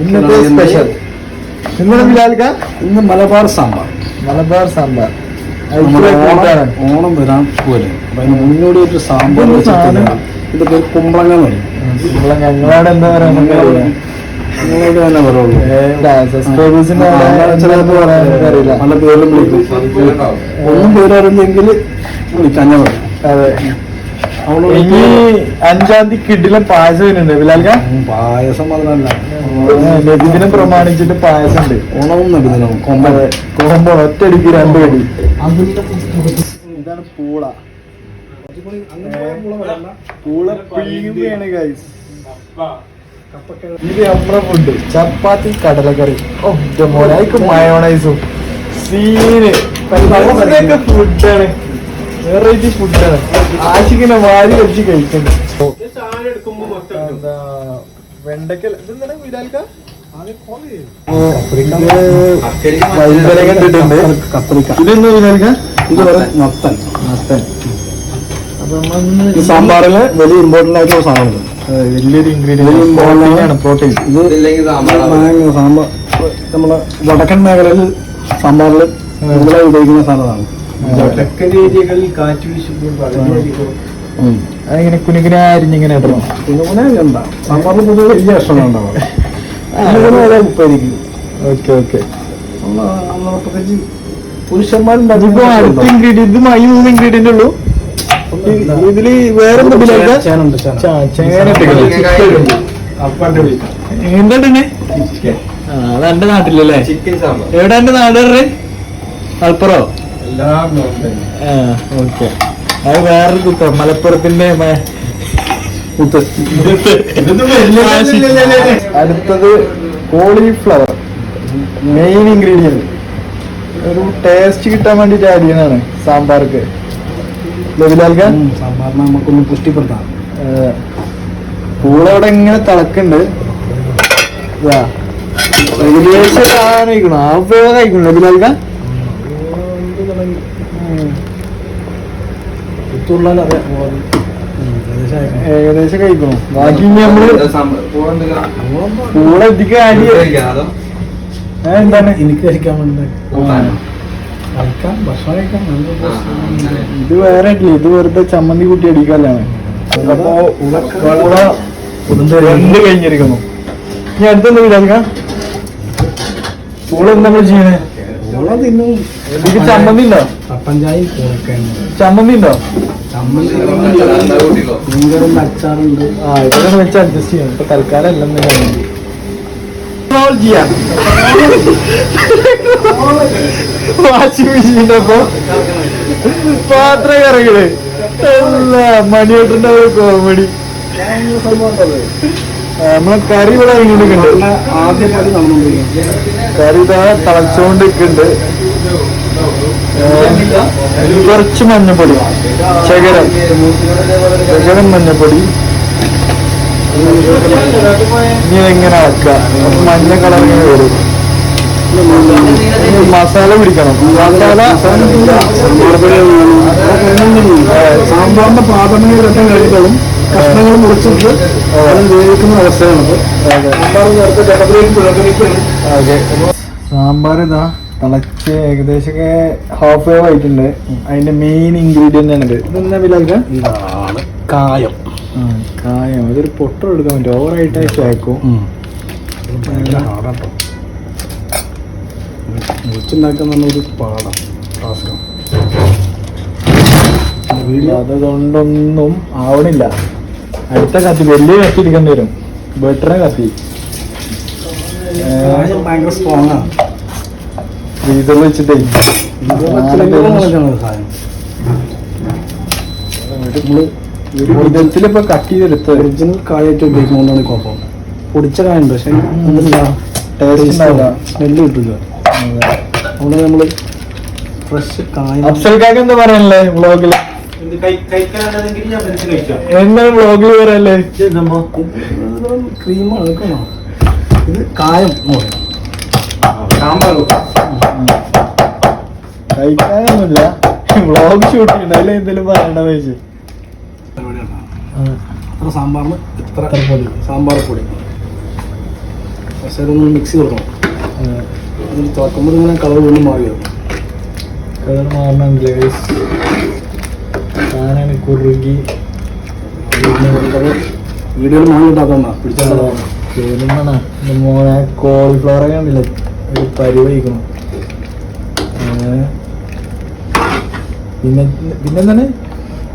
ഇന്നത്തെ സ്പെഷ്യൽ നിങ്ങളുടെ ബിലാൽക്ക ഇന്ന് മലബാർ സാമ്പാർ. മലബാർ സാമ്പാർ ഓണം വരാൻ പോലെ മുന്നോടിയായിട്ട് സാമ്പാർ ഇത് പേര് കുമ്പളങ്ങ എന്ന് പറയും. ഞങ്ങളവിടെ എന്താ പറയാ നിങ്ങളോട് തന്നെ പറയുള്ളൂ. സബ്സ്ക്രൈബേഴ്സിന്റെ അറിയില്ല. പല പേരും വിളിക്കും. ഒന്നും പേരറിഞ്ഞെങ്കിൽ വിളിക്കാൻ ഞാൻ പറയും. അതെ. ഇനി 5-ാം തീയതി കിഡിലും പായസം വരുന്നുണ്ട് ബിലാൽക്ക. പായസം മാത്രമല്ല, നബിദിനം പ്രമാണിച്ചിട്ട് പായസം ഉണ്ട്. ഓണവും നബിദിനവും കോമ്പോ ഒറ്റയടിക്ക് 2 കടി. ഇതാണ് പൂള. പൂള പീങ്ങുകയാണ് ഗൈസ്. ഇത് നമ്മുടെ ഫുഡ് ചപ്പാത്തി കടലക്കറി. ഓ മോനായിക്ക് മയോണൈസും സീന് ഫുഡാണ്. വെറൈറ്റി ഫുഡാണ്. ആശിക്കിനെ വാരി വെച്ച് കഴിക്കുന്നു. വെണ്ടക്കൽ ഇതെന്താ വിചാരിക്ക? ഇത് മത്തൻ. മത്തൻ സാമ്പാറില് വലിയ ഇമ്പോർട്ടന്റ് ആയിട്ടുള്ള സാധനങ്ങൾ, വലിയൊരു ഇൻഗ്രീഡിയന്റ് പ്രോട്ടീൻ. ഇത് സാമ്പാർ നമ്മളെ വടക്കൻ മേഖലയിൽ സാമ്പാറിൽ കൂടുതലായി ഉപയോഗിക്കുന്ന സാധനമാണ്. അതിങ്ങനെ കുനികുന അരിഞ്ഞിങ്ങനെ ഇടണം. എന്താ സാമ്പാറിന് പൊതുവെ വലിയ ഇഷ്ടം ഉണ്ടാവും. ഉപ്പേരിക്കും ഓക്കെ ഓക്കെ. പ്രത്യേകിച്ച് പുരുഷന്മാരുണ്ട്. അതിപ്പോ അടുത്ത ഇൻഗ്രീഡിയന്റ് ഇത് 3 ഇൻഗ്രീഡിയന്റ് ഉള്ളൂ. ഇതില് വേറെ എന്താ അതെന്റെ നാട്ടിലല്ലേ? എവിടെ എന്റെ നാട് മലപ്പുറോ? ഓക്കെ. അത് വേറൊരു കുത്തം മലപ്പുറത്തിന്റെ. അടുത്തത് കോളിഫ്ലവർ, മെയിൻ ഇൻഗ്രീഡിയന്റ്. ഒരു ടേസ്റ്റ് കിട്ടാൻ വേണ്ടിട്ട് ആഡ് ചെയ്യുന്നതാണ് സാമ്പാർക്ക്. സാമ്പാറിനെ നമുക്കൊന്ന് പുഷ്ടിപ്പെടുത്താം. പൂളോടെ ഇങ്ങനെ തിളക്കുന്നുണ്ട്. ഏകദേശം കഴിക്കണം. കഴിക്കണം നബിലാൽക്ക. ഏകദേശം കഴിക്കണം. ബാക്കി നമ്മള് പൂള എത്തിക്കാൻ ആഡ് ചെയ്യാം. എന്താണ് എനിക്ക് കഴിക്കാൻ വേണ്ടി ഇത് വേറെ ഇത് വെറുതെ ചമ്മന്തി കൂട്ടി അടിക്കാനാണ്. അപ്പൊ രണ്ട് കഴിഞ്ഞിരിക്കുന്നു. ഇനി അടുത്തൊന്നും വിചാരിക്കാം. പൂള എന്താ ചെയ്യണേ? ഇതിക്ക് ചമ്മന്തി ഉണ്ടോ? ചമ്മന്തി ഉണ്ടോ? അച്ചാറുണ്ട്. ഇതൊക്കെ വെച്ച് അഡ്ജസ്റ്റ് ചെയ്യാം. ഇപ്പൊ തൽക്കാലം എല്ലാം ചെയ്യാം. വാഷിംഗ് മെഷീൻ്റെ ഒപ്പം പാത്രം കറങ്ങണ്. മണിയേട്ടന്റെ ഒരു കോമഡി. നമ്മളെ കറി ഇവിടെ ഇറങ്ങിയിട്ടുണ്ട്. കറി ഇതാ തിളച്ചോണ്ടിരിക്കുന്നുണ്ട്. കുറച്ച് മഞ്ഞപ്പൊടി, ശകലം മഞ്ഞപ്പൊടി. ഇനി എങ്ങനെ ആക്കാം? മഞ്ഞ കളർ ഇങ്ങനെ വരും. മസാല പിടിക്കണം. സാമ്പാറിന്റെ പ്രാഥമിക ഘട്ടം കഴിയുമ്പോഴും കഷ്ണങ്ങൾ മുറിച്ചിട്ട് വേവിക്കുന്ന അവസ്ഥയാണ്. സാമ്പാർ ഇതാ തിളച്ച് ഏകദേശമൊക്കെ ഹാഫ് വേവ് ആയിട്ടുണ്ട്. അതിന്റെ മെയിൻ ഇൻഗ്രീഡിയന്റ് ആണിത്. ഇതെന്താ വിലക്ക? ഇതാണ് കായം. കായം. അതൊരു പൊട്ട എടുക്കാൻ പറ്റും. ഓവറായിട്ട് ചേക്കും. മുറിച്ചുണ്ടാക്കുന്ന ഒരു പാടം ടാസ്കാണ്. അതുകൊണ്ടൊന്നും ആവണില്ല. അടുത്ത കത്തി വലിയ കത്തി എടുക്കേണ്ടി വരും. ബെറ്ററെ കത്തി. ഭയങ്കര സ്ട്രോങ് ആണ്. ഫ്രീസറിൽ വെച്ചിട്ടേ വിധത്തിലിപ്പോ കട്ട് ചെയ്തെടുത്ത് ഒറിജിനൽ കായായിട്ട് ഉപയോഗിക്കുന്നതുകൊണ്ടാണ് കുഴപ്പം. പൊടിച്ച കായുണ്ട്, പക്ഷെ ടേസ്റ്റ് ഉണ്ടാവില്ല, സ്മെല്ല് കിട്ടില്ല. അതുകൊണ്ട് നമ്മള് ഫ്രഷ് കായ. അഫ്സൽക്കാക്ക് എന്താ പറയാനല്ലേ വ്ളോഗില്? എന്താണ് വ്ളോഗിൽ പറയാനല്ലേ? ക്രീമാണ്. ഇത് കായം കഴിക്കാനൊന്നുമില്ല. വ്ളോഗ് ഷൂട്ട് ചെയ്യണ്ട. അതിൽ എന്തെങ്കിലും പറയണ്ടെന്ന് വെച്ച് സാമ്പാറിന് ഇത്ര സാമ്പാർ പൊടി ഒന്ന് മിക്സി കൊടുക്കണം. അതിൽ തുറക്കുമ്പോൾ ഇങ്ങനെ കളർ വീണ്ടും മാറി വരും. കളർ മാറണം ഗ്ലേസ് സാധനം കുറുകി വീഡിയോയിൽ മാങ്ങ ഉണ്ടാക്കണ്ട പിടിച്ചാൽ മോനെ കോളിഫ്ലവർ ഒക്കെ ഉണ്ടല്ലേ ഒരു പരിവഹിക്കണം. പിന്നെന്താണ്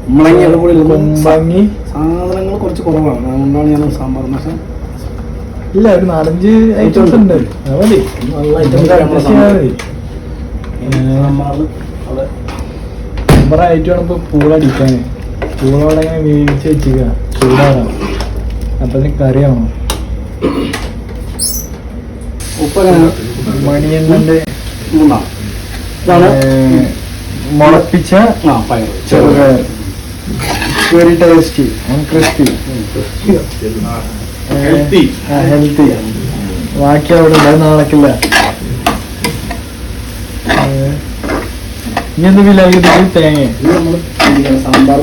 കുമ്പങ്ങി സാധനങ്ങൾ കുറച്ച് കുറവാണ്. അതുകൊണ്ടാണ് ഞാൻ സാമ്പാർ മസാല ഇല്ല ഒരു 4-5 ഐറ്റംസ് ഉണ്ട്. അത് മതി നമ്പർ ഐറ്റമാണ് ഇപ്പൊ പൂളടിക്കാൻ. പൂളോടെ ഇങ്ങനെ വേവിച്ച് വെച്ചിരിക്കുക ചൂടാകാം. അപ്പൊ കറിയാണോ മണിയണ്ണന്റെ മുളപ്പിച്ച ചെറുപയർ very tasty and crispy healthy. ബാക്കി അവിടെ ഉണ്ട്, അത് നടക്കില്ല. ഇനി എന്ത് വിലാക്കിട്ട് തേങ്ങ സാമ്പാർ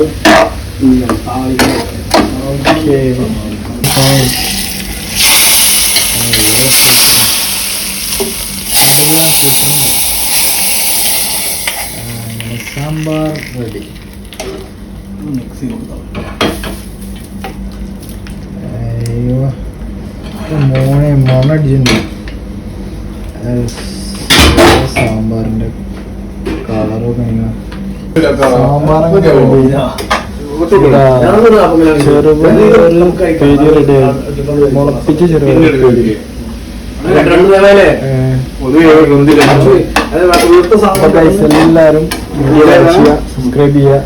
സാമ്പാർ റെഡി. മിക്സി അയ്യോ മോനെ മണടിച്ചിട്ടുണ്ട്. സാമ്പാറിന്റെ കളറൊക്കെ സാമ്പാറൊക്കെ മുളപ്പിച്ച് ചെറുപയർ എല്ലാവരും സബ്സ്ക്രൈബ് ചെയ്യുക,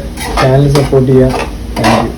ചാനൽ സപ്പോർട്ട് ചെയ്യുക. Thank you.